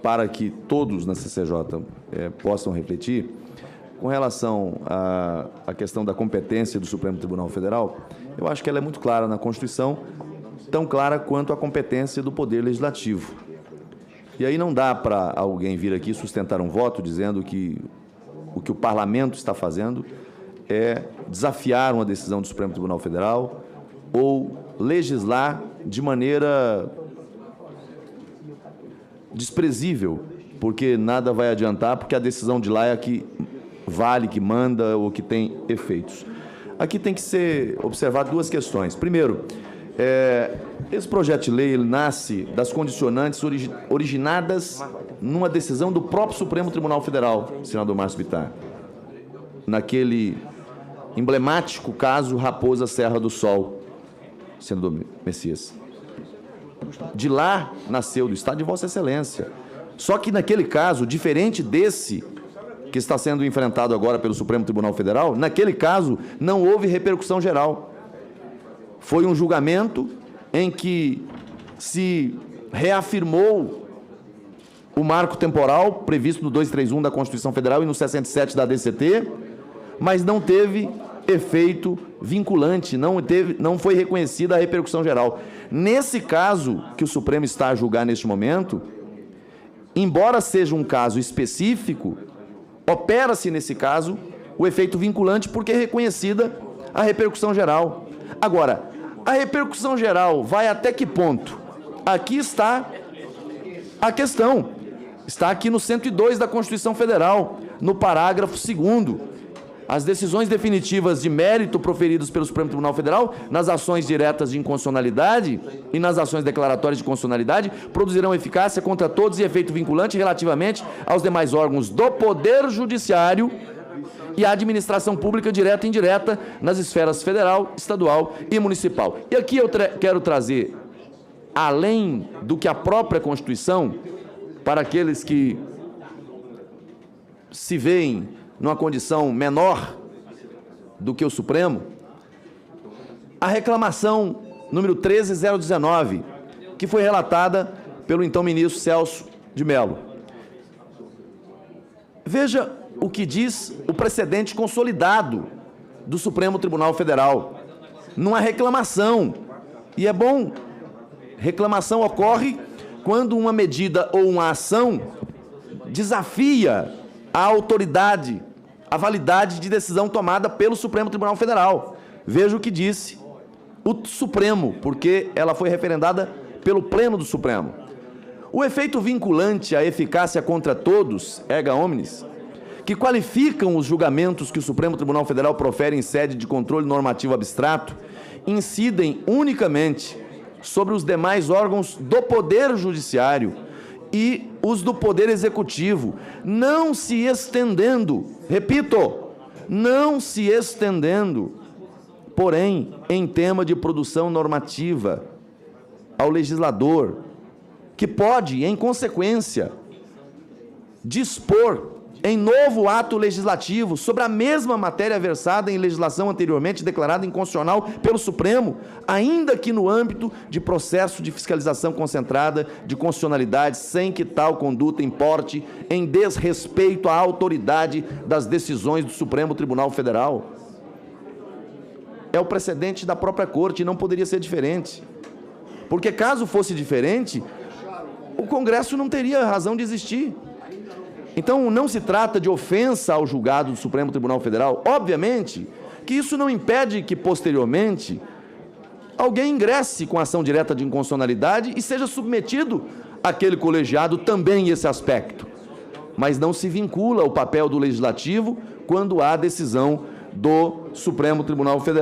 para que todos na CCJ possam refletir, com relação à questão da competência do Supremo Tribunal Federal, eu acho que ela é muito clara na Constituição, tão clara quanto a competência do Poder Legislativo. E aí não dá para alguém vir aqui sustentar um voto dizendo que o que o Parlamento está fazendo é desafiar uma decisão do Supremo Tribunal Federal ou legislar de maneira desprezível, porque nada vai adiantar, porque a decisão de lá é a que vale, que manda ou que tem efeitos. Aqui tem que ser observado duas questões. Primeiro, esse projeto de lei ele nasce das condicionantes originadas numa decisão do próprio Supremo Tribunal Federal, senador Márcio Bittar, naquele emblemático caso Raposa Serra do Sol, senador Messias. De lá nasceu, do Estado de Vossa Excelência. Só que naquele caso, diferente desse que está sendo enfrentado agora pelo Supremo Tribunal Federal, naquele caso não houve repercussão geral. Foi um julgamento em que se reafirmou o marco temporal previsto no 231 da Constituição Federal e no 67 da DCT, mas não teve efeito vinculante, não foi reconhecida a repercussão geral. Nesse caso que o Supremo está a julgar neste momento, embora seja um caso específico, opera-se nesse caso o efeito vinculante porque é reconhecida a repercussão geral. Agora, a repercussão geral vai até que ponto? Aqui está a questão. Está aqui no 102 da Constituição Federal, no parágrafo 2º. As decisões definitivas de mérito proferidas pelo Supremo Tribunal Federal nas ações diretas de inconstitucionalidade e nas ações declaratórias de constitucionalidade produzirão eficácia contra todos e efeito vinculante relativamente aos demais órgãos do Poder Judiciário e à administração pública direta e indireta nas esferas federal, estadual e municipal. E aqui eu quero trazer, além do que a própria Constituição, para aqueles que se veem numa condição menor do que o Supremo, a reclamação número 13019, que foi relatada pelo então ministro Celso de Mello. Veja o que diz o precedente consolidado do Supremo Tribunal Federal, numa reclamação. E é bom, reclamação ocorre quando uma medida ou uma ação desafia a autoridade, a validade de decisão tomada pelo Supremo Tribunal Federal. Veja o que disse o Supremo, porque ela foi referendada pelo Pleno do Supremo. O efeito vinculante à eficácia contra todos, erga omnes, que qualificam os julgamentos que o Supremo Tribunal Federal profere em sede de controle normativo abstrato, incidem unicamente sobre os demais órgãos do Poder Judiciário e os do Poder Executivo, não se estendendo, repito, não se estendendo, porém, em tema de produção normativa, ao legislador, que pode, em consequência, dispor em novo ato legislativo sobre a mesma matéria versada em legislação anteriormente declarada inconstitucional pelo Supremo, ainda que no âmbito de processo de fiscalização concentrada de constitucionalidade, sem que tal conduta importe em desrespeito à autoridade das decisões do Supremo Tribunal Federal. É o precedente da própria Corte, não poderia ser diferente. Porque caso fosse diferente, o Congresso não teria razão de existir. Então, não se trata de ofensa ao julgado do Supremo Tribunal Federal. Obviamente que isso não impede que, posteriormente, alguém ingresse com ação direta de inconstitucionalidade e seja submetido àquele colegiado também esse aspecto. Mas não se vincula o papel do Legislativo quando há decisão do Supremo Tribunal Federal.